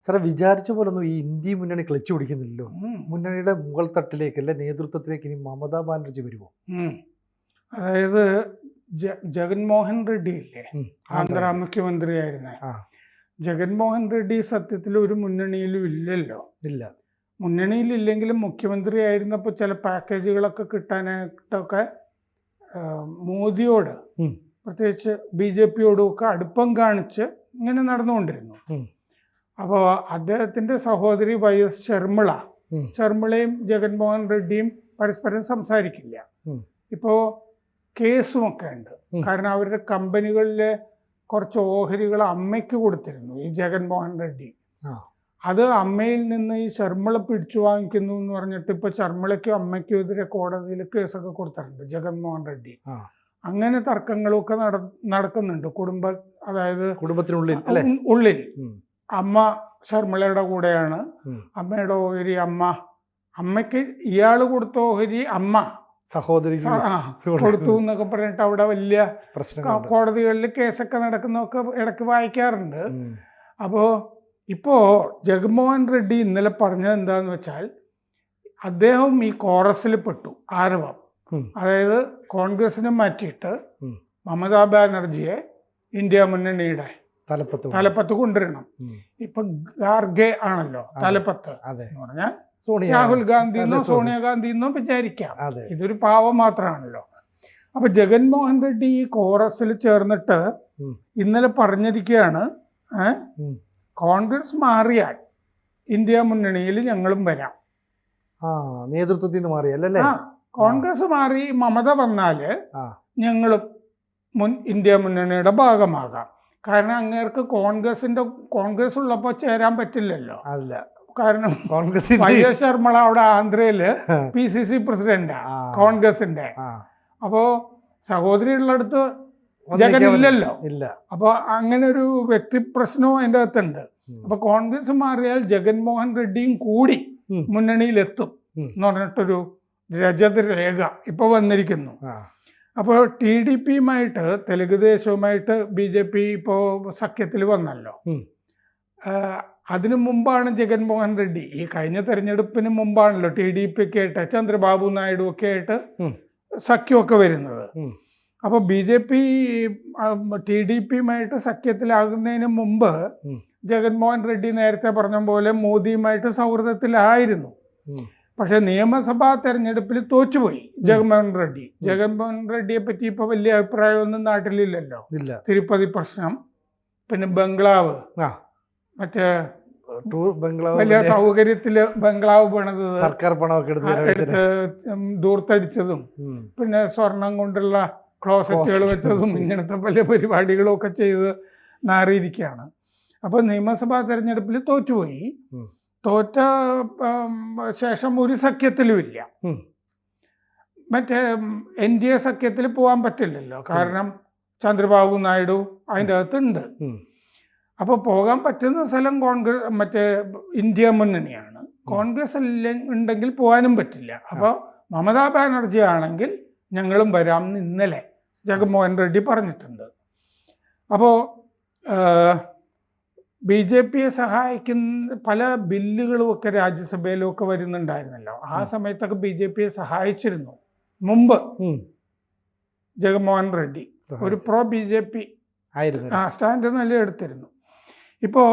സാറേ വിചാരിച്ച പോലൊന്നും ഈ ഇന്ത്യ മുന്നണി ക്ലച്ച് പിടിക്കുന്നില്ലല്ലോ. മുന്നണിയുടെ മുകൾ തട്ടിലേക്ക് അല്ലെ നേതൃത്വത്തിലേക്ക് ഇനി മമതാ ബാനർജി വരുമോ? അതായത് ജഗൻമോഹൻ റെഡ്ഡി ഇല്ലേ, ആന്ധ്ര മുഖ്യമന്ത്രിയായിരുന്നേ. ജഗൻമോഹൻ റെഡ്ഡി സത്യത്തിൽ ഒരു മുന്നണിയിലും ഇല്ലല്ലോ. ഇല്ല, മുന്നണിയിലില്ലെങ്കിലും മുഖ്യമന്ത്രി ആയിരുന്നപ്പോൾ ചില പാക്കേജുകളൊക്കെ കിട്ടാനായിട്ടൊക്കെ മോദിയോട് പ്രത്യേകിച്ച് BJPയോടും ഒക്കെ അടുപ്പം കാണിച്ച് ഇങ്ങനെ നടന്നുകൊണ്ടിരുന്നു. അപ്പോൾ അദ്ദേഹത്തിൻ്റെ സഹോദരി YS ശർമ്മിളയും ജഗൻമോഹൻ റെഡ്ഡിയും പരസ്പരം സംസാരിക്കില്ല. ഇപ്പോൾ കേസുമൊക്കെ ഉണ്ട്. കാരണം അവരുടെ കമ്പനികളിലെ കുറച്ച് ഓഹരികൾ അമ്മയ്ക്ക് കൊടുത്തിരുന്നു ഈ ജഗൻമോഹൻ റെഡ്ഡി. അത് അമ്മയിൽ നിന്ന് ഈ ശർമ്മിള പിടിച്ചു വാങ്ങിക്കുന്നു എന്ന് പറഞ്ഞിട്ട് ഇപ്പോൾ ശർമ്മിളയ്ക്കും അമ്മയ്ക്കും എതിരെ കോടതിയിൽ കേസൊക്കെ കൊടുത്തിട്ടുണ്ട് ജഗൻമോഹൻ റെഡ്ഡി. അങ്ങനെ തർക്കങ്ങളൊക്കെ നടക്കുന്നുണ്ട് അതായത് കുടുംബത്തിനുള്ളിൽ. അമ്മ ശർമ്മിളയുടെ കൂടെയാണ്. അമ്മയുടെ ഓഹരി അമ്മയ്ക്ക് ഇയാൾ കൊടുത്ത ഓഹരി അമ്മ സഹോദരി കൊടുത്തു എന്നൊക്കെ പറഞ്ഞിട്ട് അവിടെ വലിയ കോടതികളിൽ കേസൊക്കെ നടക്കുന്നതൊക്കെ ഇടയ്ക്ക് വായിക്കാറുണ്ട്. അപ്പോൾ ഇപ്പോൾ ജഗൻമോഹൻ റെഡ്ഡി ഇന്നലെ പറഞ്ഞത് എന്താന്ന് വെച്ചാൽ അദ്ദേഹം ഈ കോറസിൽ പെട്ടു. ആരവം, അതായത് കോൺഗ്രസിനെ മാറ്റിയിട്ട് മമതാ ബാനർജിയെ ഇന്ത്യ മുന്നണിയുടെ തലപ്പത്ത് കൊണ്ടുവരണം. ഇപ്പൊ ഖാർഗെ ആണല്ലോ തലപ്പത്ത് എന്ന് പറഞ്ഞാൽ രാഹുൽ ഗാന്ധിന്നോ സോണിയാഗാന്ധിന്നോ വിചാരിക്കാം. ഇതൊരു പാവം മാത്രമാണല്ലോ. അപ്പൊ ജഗൻമോഹൻ റെഡ്ഡി ഈ കോറസിൽ ചേർന്നിട്ട് ഇന്നലെ പറഞ്ഞിരിക്കുകയാണ്, കോൺഗ്രസ് മാറിയാൽ ഇന്ത്യ മുന്നണിയിൽ ഞങ്ങളും വരാം. നേതൃത്വത്തിൽ നിന്ന് മാറിയല്ലേ? കോൺഗ്രസ് മാറി മമത വന്നാല് ഞങ്ങളും ഇന്ത്യ മുന്നണിയുടെ ഭാഗമാകാം. കാരണം അങ്ങേർക്ക് കോൺഗ്രസ് ഉള്ളപ്പോൾ ചേരാൻ പറ്റില്ലല്ലോ. അല്ല, കാരണം YS ശർമ്മിള അവിടെ ആന്ധ്രയില് PCC പ്രസിഡന്റാ കോൺഗ്രസിന്റെ. അപ്പോ സഹോദരി ഉള്ളിടത്ത് ജഗൻ ഇല്ലല്ലോ. അപ്പൊ അങ്ങനെ ഒരു വ്യക്തി പ്രശ്നവും അതിൻ്റെ അകത്തുണ്ട്. അപ്പൊ കോൺഗ്രസ് മാറിയാൽ ജഗൻമോഹൻ റെഡ്ഡിയും കൂടി മുന്നണിയിലെത്തും എന്ന് പറഞ്ഞിട്ടൊരു രജത രേഖ ഇപ്പൊ വന്നിരിക്കുന്നു. അപ്പോൾ TDPയുമായിട്ട് തെലുങ്കുദേശവുമായിട്ട് BJP ഇപ്പോൾ സഖ്യത്തിൽ വന്നല്ലോ. അതിനു മുമ്പാണ് ജഗൻമോഹൻ റെഡ്ഡി, ഈ കഴിഞ്ഞ തെരഞ്ഞെടുപ്പിന് മുമ്പാണല്ലോ TDP ഒക്കെ ആയിട്ട് ചന്ദ്രബാബു നായിഡു ഒക്കെ ആയിട്ട് സഖ്യമൊക്കെ വരുന്നത്. അപ്പോൾ BJP TDPയുമായിട്ട് സഖ്യത്തിലാകുന്നതിന് മുമ്പ് ജഗൻമോഹൻ റെഡ്ഡി നേരത്തെ പറഞ്ഞ പോലെ മോദിയുമായിട്ട് സൗഹൃദത്തിലായിരുന്നു. പക്ഷെ നിയമസഭാ തെരഞ്ഞെടുപ്പിൽ തോറ്റുപോയി ജഗൻമോഹൻ റെഡ്ഡിയെ പറ്റി ഇപ്പൊ വലിയ അഭിപ്രായമൊന്നും നാട്ടിലില്ലല്ലോ. തിരുപ്പതി പ്രശ്നം, പിന്നെ ബംഗ്ലാവ്, മറ്റേ വലിയ സൗകര്യത്തില് ബംഗ്ലാവ് പണിത് സർക്കാർ പണമൊക്കെ എടുത്ത് ദൂർത്തടിച്ചതും, പിന്നെ സ്വർണം കൊണ്ടുള്ള ക്ലോസറ്റുകൾ വെച്ചതും, ഇങ്ങനത്തെ പല പരിപാടികളും ഒക്കെ ചെയ്ത് നാറിയിരിക്കുകയാണ്. അപ്പൊ നിയമസഭാ തെരഞ്ഞെടുപ്പിൽ തോറ്റുപോയി. തോറ്റ ശേഷം ഒരു സഖ്യത്തിലുമില്ല. മറ്റേ NDA സഖ്യത്തിൽ പോകാൻ പറ്റില്ലല്ലോ, കാരണം ചന്ദ്രബാബു നായിഡു അതിൻ്റെ അകത്തുണ്ട്. അപ്പോൾ പോകാൻ പറ്റുന്ന സ്ഥലം മറ്റേ ഇന്ത്യ മുന്നണിയാണ്. കോൺഗ്രസ് ഉണ്ടെങ്കിൽ പോകാനും പറ്റില്ല. അപ്പോൾ മമതാ ബാനർജി ആണെങ്കിൽ ഞങ്ങളും വരാമെന്ന് ഇന്നലെ ജഗൻമോഹൻ റെഡ്ഡി പറഞ്ഞിട്ടുണ്ട്. അപ്പോൾ BJPയെ സഹായിക്കുന്ന പല ബില്ലുകളുമൊക്കെ രാജ്യസഭയിലും ഒക്കെ വരുന്നുണ്ടായിരുന്നല്ലോ. ആ സമയത്തൊക്കെ BJPയെ സഹായിച്ചിരുന്നു മുമ്പ് ജഗൻമോഹൻ റെഡ്ഡി. ഒരു BJP സ്റ്റാൻഡ് നല്ല എടുത്തിരുന്നു. ഇപ്പോൾ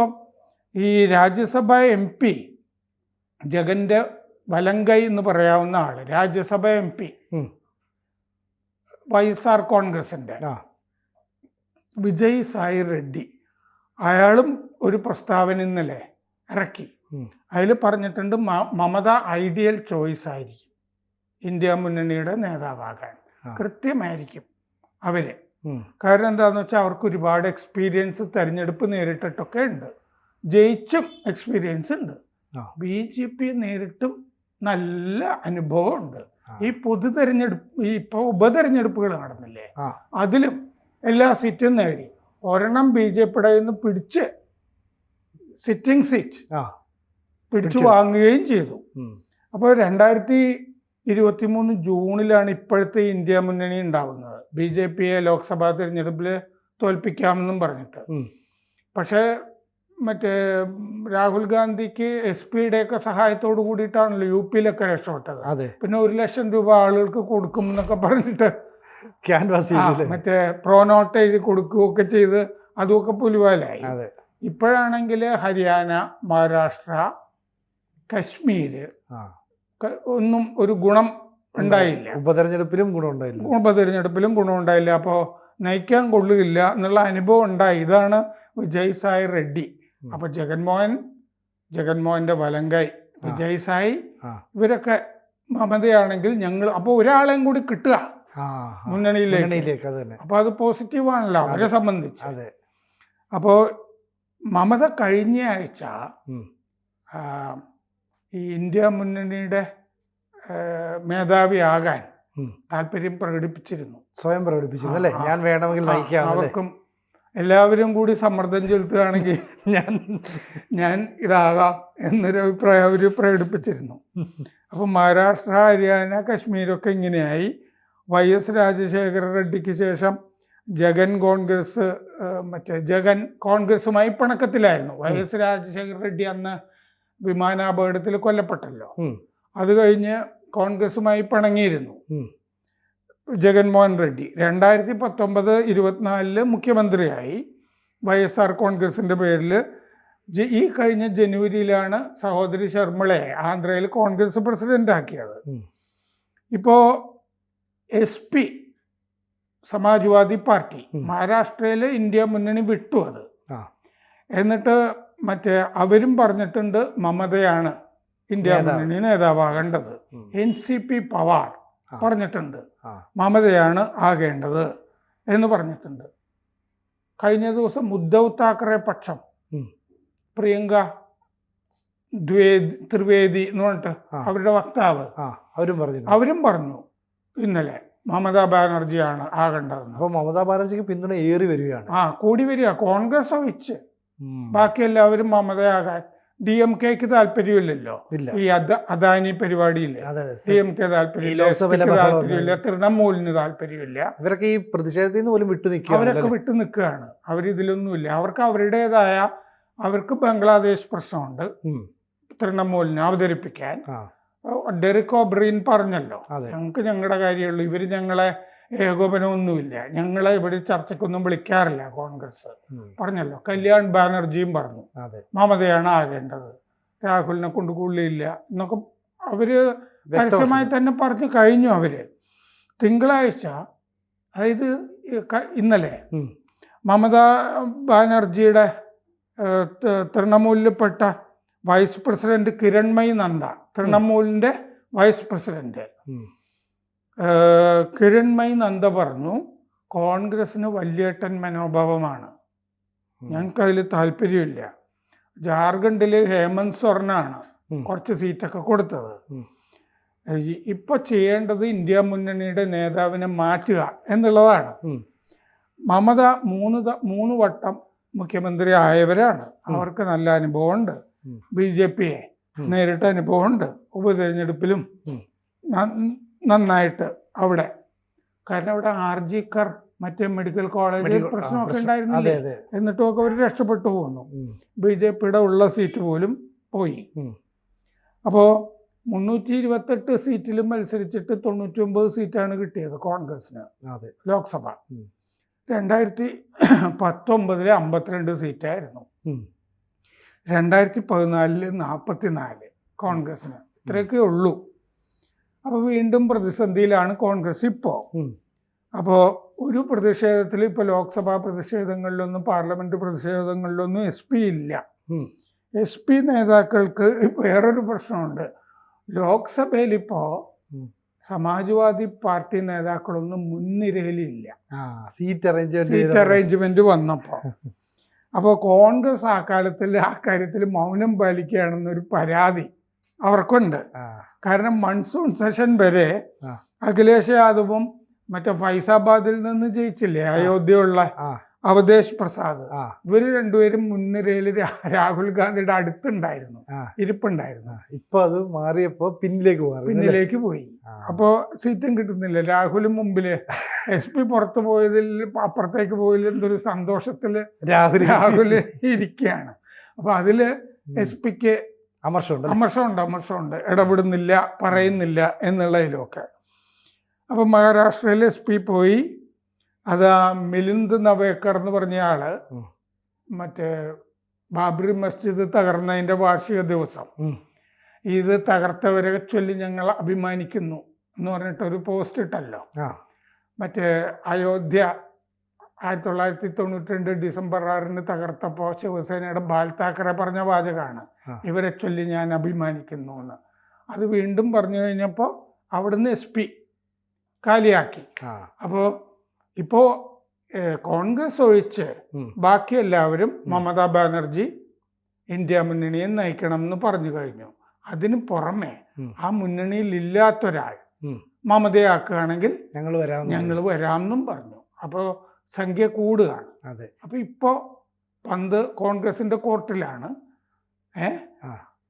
ഈ രാജ്യസഭ MP ജഗന്റെ വലങ്കൈ എന്ന് പറയാവുന്ന ആള്, രാജ്യസഭ MP YSR കോൺഗ്രസിന്റെ വിജയ് സായി റെഡ്ഡി, അയാളും ഒരു പ്രസ്താവന ഇന്നലെ ഇറക്കി. അതിൽ പറഞ്ഞിട്ടുണ്ട് മമത ഐഡിയൽ ചോയ്സ് ആയിരിക്കും ഇന്ത്യ മുന്നണിയുടെ നേതാവാകാൻ. കൃത്യമായിരിക്കും അവര്. കാരണം എന്താണെന്ന് വെച്ചാൽ അവർക്ക് ഒരുപാട് എക്സ്പീരിയൻസ് തെരഞ്ഞെടുപ്പ് നേരിട്ടിട്ടൊക്കെ ഉണ്ട്, ജയിച്ചും എക്സ്പീരിയൻസ് ഉണ്ട്. BJP നേരിട്ടും നല്ല അനുഭവമുണ്ട്. ഈ ഇപ്പോൾ ഉപതെരഞ്ഞെടുപ്പുകൾ നടന്നില്ലേ, അതിലും എല്ലാ സീറ്റും നേടി. ഒരെണ്ണം BJPയുടെ നിന്ന് പിടിച്ച് സിറ്റിംഗ് സീറ്റ് പിടിച്ചു വാങ്ങുകയും ചെയ്തു. അപ്പോൾ 2023 ജൂണിലാണ് ഇപ്പോഴത്തെ ഇന്ത്യ മുന്നണി ഉണ്ടാവുന്നത്. BJPയെ ലോക്സഭാ തിരഞ്ഞെടുപ്പിൽ തോൽപ്പിക്കാമെന്നും പറഞ്ഞിട്ട്. പക്ഷേ മറ്റേ രാഹുൽ ഗാന്ധിക്ക് SP-യുടെ ഒക്കെ സഹായത്തോട് കൂടിയിട്ടാണല്ലോ UP-യിലൊക്കെ രക്ഷപ്പെട്ടത്. അതെ. പിന്നെ 1 ലക്ഷം രൂപ ആളുകൾക്ക് കൊടുക്കും എന്നൊക്കെ പറഞ്ഞിട്ട് ക്യാൻവാസ് മറ്റേ പ്രോനോട്ട് എഴുതി കൊടുക്കുകയൊക്കെ ചെയ്ത് അതുമൊക്കെ പുലിവാലായി. ഇപ്പോഴാണെങ്കിൽ ഹരിയാന, മഹാരാഷ്ട്ര, കശ്മീർ ഒന്നും ഒരു ഗുണം ഉണ്ടായില്ല. ഉപതെരഞ്ഞെടുപ്പിലും ഗുണമുണ്ടായില്ല. അപ്പോൾ നയിക്കാൻ കൊള്ളുകയില്ല എന്നുള്ള അനുഭവം ഉണ്ടായി. ഇതാണ് വിജയ് സായി റെഡ്ഡി. അപ്പോൾ ജഗൻമോഹൻ്റെ വലങ്കൈ വിജയ് സായി ഇവരൊക്കെ മമതയാണെങ്കിൽ ഞങ്ങൾ അപ്പോൾ ഒരാളെയും കൂടി കിട്ടുക മുന്നണിയിലേക്ക്. അപ്പോൾ അത് പോസിറ്റീവാണല്ലോ അവരെ സംബന്ധിച്ച്. അപ്പോൾ മമത കഴിഞ്ഞ ആഴ്ച ഈ ഇന്ത്യ മുന്നണിയുടെ മേധാവിയാകാൻ താല്പര്യം പ്രകടിപ്പിച്ചിരുന്നു. സ്വയം പ്രകടിപ്പിച്ചിരുന്നു അല്ലേ? ഞാൻ വേണമെങ്കിൽ നയിക്കാം. അവർക്കും എല്ലാവരും കൂടി സമ്മർദ്ദം ചെലുത്തുകയാണെങ്കിൽ ഞാൻ ഇതാകാം എന്നൊരു അഭിപ്രായം അവർ പ്രകടിപ്പിച്ചിരുന്നു. അപ്പം മഹാരാഷ്ട്ര, ഹരിയാന, കശ്മീരൊക്കെ ഇങ്ങനെയായി. YS രാജശേഖര റെഡ്ഡിക്ക് ശേഷം ജഗൻ കോൺഗ്രസുമായി പിണക്കത്തിലായിരുന്നു. YS രാജശേഖര റെഡ്ഡി അന്ന് വിമാനാപകടത്തിൽ കൊല്ലപ്പെട്ടല്ലോ. അത് കഴിഞ്ഞ് കോൺഗ്രസുമായി പിണങ്ങിയിരുന്നു ജഗൻമോഹൻ റെഡ്ഡി. 2019-24 മുഖ്യമന്ത്രിയായി. YSR കോൺഗ്രസിൻ്റെ പേരിൽ ഈ കഴിഞ്ഞ ജനുവരിയിലാണ് സഹോദരി ശർമ്മളയെ ആന്ധ്രയിൽ കോൺഗ്രസ് പ്രസിഡന്റ് ആക്കിയത്. ഇപ്പോൾ SP സമാജ്വാദി പാർട്ടി മഹാരാഷ്ട്രയിൽ ഇന്ത്യ മുന്നണി വിട്ടു അത്. എന്നിട്ട് അവരും പറഞ്ഞിട്ടുണ്ട് മമതയാണ് ഇന്ത്യ മുന്നണി നേതാവാകേണ്ടത്. NCP പവാർ പറഞ്ഞിട്ടുണ്ട് മമതയാണ് ആകേണ്ടത് എന്ന് പറഞ്ഞിട്ടുണ്ട്. കഴിഞ്ഞ ദിവസം ഉദ്ധവ് താക്കറെ പക്ഷം പ്രിയങ്ക ത്രിവേദി എന്ന് പറഞ്ഞിട്ട് അവരുടെ വക്താവ് അവരും പറഞ്ഞു ഇന്നലെ മമതാ ബാനർജിയാണ് ആകേണ്ടതെന്ന്. അപ്പോൾ മമതാ ബാനർജിക്ക് പിന്തുണ ഏറി വരികയാണ്. കൂടി വരിക. കോൺഗ്രസ് ഒഴിച്ച് ബാക്കി എല്ലാവരും മമതയാകാൻ. DMKക്ക് താല്പര്യമില്ലല്ലോ ഈ അദാനി പരിപാടിയില്ല. DMK താല്പര്യമില്ല, തൃണമൂലിന് താല്പര്യമില്ല. ഇവരൊക്കെ ഈ പ്രതിഷേധത്തിൽ നിന്ന് പോലും അവരൊക്കെ വിട്ടു നിൽക്കുകയാണ്. അവരിതിലൊന്നുമില്ല. അവർക്ക് ബംഗ്ലാദേശ് പ്രശ്നമുണ്ട് തൃണമൂലിനെ അവതരിപ്പിക്കാൻ. ഡെറിക് ഒബ്രീൻ പറഞ്ഞല്ലോ ഞങ്ങൾക്ക് ഞങ്ങളുടെ കാര്യമുള്ളൂ, ഇവർ ഞങ്ങളെ ഏകോപനമൊന്നുമില്ല, ഞങ്ങളെ ഇവിടെ ചർച്ചയ്ക്കൊന്നും വിളിക്കാറില്ല കോൺഗ്രസ് പറഞ്ഞല്ലോ. കല്യാൺ ബാനർജിയും പറഞ്ഞു മമതയാണ് ആകേണ്ടത്, രാഹുലിനെ കൊണ്ട് കൊള്ളിയില്ല എന്നൊക്കെ അവര് പരസ്യമായി തന്നെ പറഞ്ഞു കഴിഞ്ഞു. അവര് തിങ്കളാഴ്ച, അതായത് ഇന്നലെ, മമതാ ബാനർജിയുടെ തൃണമൂലിൽപ്പെട്ട വൈസ് പ്രസിഡന്റ് കിരൺമയി നന്ദ, തൃണമൂലിൻ്റെ വൈസ് പ്രസിഡന്റ് കിരൺമയി നന്ദ പറഞ്ഞു കോൺഗ്രസിന് വലിയേട്ടൻ മനോഭാവമാണ്, ഞങ്ങൾക്കതിൽ താല്പര്യമില്ല. ജാർഖണ്ഡിൽ ഹേമന്ത് സോറനാണ് കുറച്ച് സീറ്റൊക്കെ കൊടുത്തത്. ഇപ്പോൾ ചെയ്യേണ്ടത് ഇന്ത്യ മുന്നണിയുടെ നേതാവിനെ മാറ്റുക എന്നുള്ളതാണ്. മമത മൂന്ന് വട്ടം മുഖ്യമന്ത്രി ആയവരാണ്. അവർക്ക് നല്ല അനുഭവമുണ്ട്. BJPയെ നേരിട്ട അനുഭവമുണ്ട്. ഉപതെരഞ്ഞെടുപ്പിലും നന്നായിട്ട് അവിടെ. കാരണം അവിടെ RG കർ മറ്റേ മെഡിക്കൽ കോളേജിൽ പ്രശ്നമൊക്കെ ഉണ്ടായിരുന്നില്ലേ, എന്നിട്ടുമൊക്കെ അവർ രക്ഷപ്പെട്ടു പോകുന്നു. BJPയുടെ ഉള്ള സീറ്റ് പോലും പോയി. അപ്പോൾ 328 സീറ്റിലും മത്സരിച്ചിട്ട് 99 സീറ്റാണ് കിട്ടിയത് കോൺഗ്രസിന് ലോക്സഭ. 2019 52 സീറ്റായിരുന്നു. 2014 44 കോൺഗ്രസിന്. ഇത്രയൊക്കെ ഉള്ളൂ. അപ്പോൾ വീണ്ടും പ്രതിസന്ധിയിലാണ് കോൺഗ്രസ് ഇപ്പോൾ. അപ്പോൾ ഒരു പ്രതിഷേധത്തിൽ, ഇപ്പോൾ ലോക്സഭാ പ്രതിഷേധങ്ങളിലൊന്നും പാർലമെൻറ്റ് പ്രതിഷേധങ്ങളിലൊന്നും SP ഇല്ല. SP നേതാക്കൾക്ക് വേറൊരു പ്രശ്നമുണ്ട്. ലോക്സഭയിൽ ഇപ്പോൾ സമാജ്വാദി പാർട്ടി നേതാക്കളൊന്നും മുൻനിരയിലില്ല. സീറ്റ് അറേഞ്ച്മെന്റ് വന്നപ്പോൾ. അപ്പോൾ കോൺഗ്രസ് ആ കാര്യത്തിൽ മൗനം പാലിക്കുകയാണെന്നൊരു പരാതി അവർക്കുണ്ട്. കാരണം മൺസൂൺ സെഷൻ വരെ അഖിലേഷ് യാദവും മറ്റേ ഫൈസാബാദിൽ നിന്ന് ജയിച്ചില്ലേ അയോധ്യയുള്ള അവധേഷ് പ്രസാദ്, ഇവർ രണ്ടുപേരും മുൻനിരയിൽ രാഹുൽ ഗാന്ധിയുടെ അടുത്തുണ്ടായിരുന്നു, ഇരിപ്പുണ്ടായിരുന്നു. ഇപ്പൊ അത് മാറിയപ്പോ പിന്നിലേക്ക് പോയി. അപ്പോൾ സീറ്റും കിട്ടുന്നില്ല. രാഹുലും മുമ്പില് SP പുറത്തു പോയതിൽ, അപ്പുറത്തേക്ക് പോയതിൽ എന്തൊരു സന്തോഷത്തില് രാഹുൽ ഇരിക്കുകയാണ്. അപ്പോൾ അതിൽ എസ് പിക്ക് അമർഷമുണ്ട്, ഇടപെടുന്നില്ല, പറയുന്നില്ല എന്നുള്ളതിലൊക്കെ. അപ്പം മഹാരാഷ്ട്രയിൽ എസ് പി പോയി. അത് ആ മിലിന്ദ് നവേക്കർ എന്ന് പറഞ്ഞ ആള് മറ്റേ ബാബറി മസ്ജിദ് തകർന്നതിൻ്റെ വാർഷിക ദിവസം ഇത് തകർത്തവരെ ചൊല്ലി ഞങ്ങൾ അഭിമാനിക്കുന്നു എന്ന് പറഞ്ഞിട്ടൊരു പോസ്റ്റ് ഇട്ടല്ലോ. മറ്റേ അയോധ്യ 1992 ഡിസംബർ 6 തകർത്തപ്പോൾ ശിവസേനയുടെ ബാൽ താക്കറെ പറഞ്ഞ വാചകമാണ് ഇവരെ ചൊല്ലി ഞാൻ അഭിമാനിക്കുന്നു എന്ന്. അത് വീണ്ടും പറഞ്ഞു കഴിഞ്ഞപ്പോൾ അവിടുന്ന് എസ് പി കാലിയാക്കി. അപ്പോൾ ഇപ്പോൾ കോൺഗ്രസ് ഒഴിച്ച് ബാക്കി എല്ലാവരും മമതാ ബാനർജി ഇന്ത്യ മുന്നണിയെ നയിക്കണം എന്ന് പറഞ്ഞു കഴിഞ്ഞു. അതിന് പുറമെ ആ മുന്നണിയിൽ ഇല്ലാത്തൊരാൾ മമതയാക്കുകയാണെങ്കിൽ ഞങ്ങൾ വരാമെന്നും പറഞ്ഞു. അപ്പോൾ സംഖ്യ കൂടുകയാണ്. അപ്പോൾ ഇപ്പോൾ പന്ത് കോൺഗ്രസിൻ്റെ കോർട്ടിലാണ്.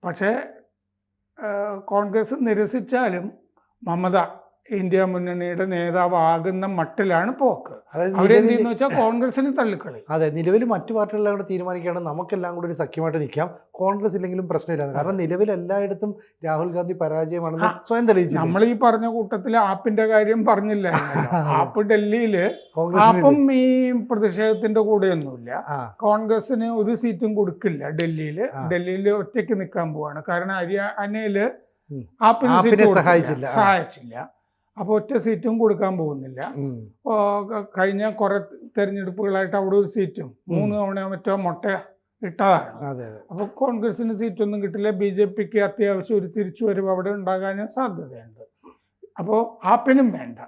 പക്ഷേ കോൺഗ്രസ് നിരസിച്ചാലും മമത ഇന്ത്യ മുന്നണിയുടെ നേതാവാകുന്ന മട്ടിലാണ് പോക്ക്. അവരെന്തെന്ന് വെച്ചാൽ കോൺഗ്രസിന് തള്ളിക്കളി. അതെ, നിലവിൽ മറ്റു പാർട്ടികളെല്ലാം കൂടെ തീരുമാനിക്കുകയാണ് നമുക്കെല്ലാം കൂടി ഒരു സഖ്യമായിട്ട് നിൽക്കാം, കോൺഗ്രസ് ഇല്ലെങ്കിലും പ്രശ്നമില്ല. കാരണം നിലവിൽ എല്ലായിടത്തും രാഹുൽ ഗാന്ധി പരാജയമാണെന്ന് സ്വയം തെളിയിച്ചു. നമ്മൾ ഈ പറഞ്ഞ കൂട്ടത്തിൽ ആപ്പിന്റെ കാര്യം പറഞ്ഞില്ല. ആപ്പ് ഡൽഹിയില് ആപ്പും ഈ പ്രതിഷേധത്തിന്റെ കൂടെയൊന്നുമില്ല. കോൺഗ്രസിന് ഒരു സീറ്റും കൊടുക്കില്ല ഡൽഹിയിൽ ഒറ്റയ്ക്ക് നിൽക്കാൻ പോവാണ്. കാരണം ഹരിയാനയില് ആപ്പിന് സഹായിച്ചില്ല. അപ്പോൾ ഒറ്റ സീറ്റും കൊടുക്കാൻ പോകുന്നില്ല. കഴിഞ്ഞ കുറെ തെരഞ്ഞെടുപ്പുകളായിട്ട് അവിടെ ഒരു സീറ്റും 3 തവണ മറ്റോ മുട്ട ഇട്ടതാണ്. അപ്പോൾ കോൺഗ്രസിന് സീറ്റൊന്നും കിട്ടില്ല. BJPക്ക് അത്യാവശ്യം ഒരു തിരിച്ചുവരവ് അവിടെ ഉണ്ടാകാനും സാധ്യതയുണ്ട്. അപ്പോൾ ആപ്പിനും വേണ്ട.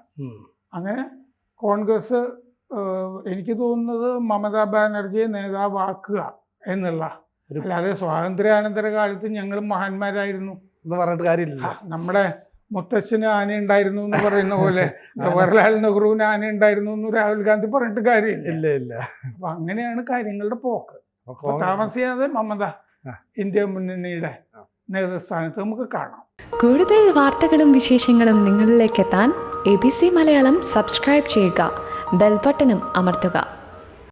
അങ്ങനെ കോൺഗ്രസ് എനിക്ക് തോന്നുന്നത് മമതാ ബാനർജിയെ നേതാവാക്കുക എന്നുള്ള, അല്ലാതെ സ്വാതന്ത്ര്യാനന്തര കാലത്ത് ഞങ്ങളും മഹാന്മാരായിരുന്നു എന്ന് പറഞ്ഞിട്ട് കാര്യമില്ല. നമ്മുടെ മുത്തച്ഛന് ആന ഉണ്ടായിരുന്നു എന്ന് പറയുന്ന പോലെ ജവഹർലാൽ നെഹ്റുവിന് ആന ഉണ്ടായിരുന്നു എന്ന് രാഹുൽ ഗാന്ധി പറഞ്ഞിട്ട് കാര്യമില്ല. അപ്പൊ അങ്ങനെയാണ് കാര്യങ്ങളുടെ പോക്ക്. താമസിയാതെ മമത ഇന്ത്യ മുന്നണിയുടെ നേതൃസ്ഥാനത്ത് നമുക്ക് കാണാം. കൂടുതൽ വാർത്തകളും വിശേഷങ്ങളും നിങ്ങളിലേക്ക് എത്താൻ ABC മലയാളം സബ്സ്ക്രൈബ് ചെയ്യുക, ബെൽ ബട്ടണും അമർത്തുക.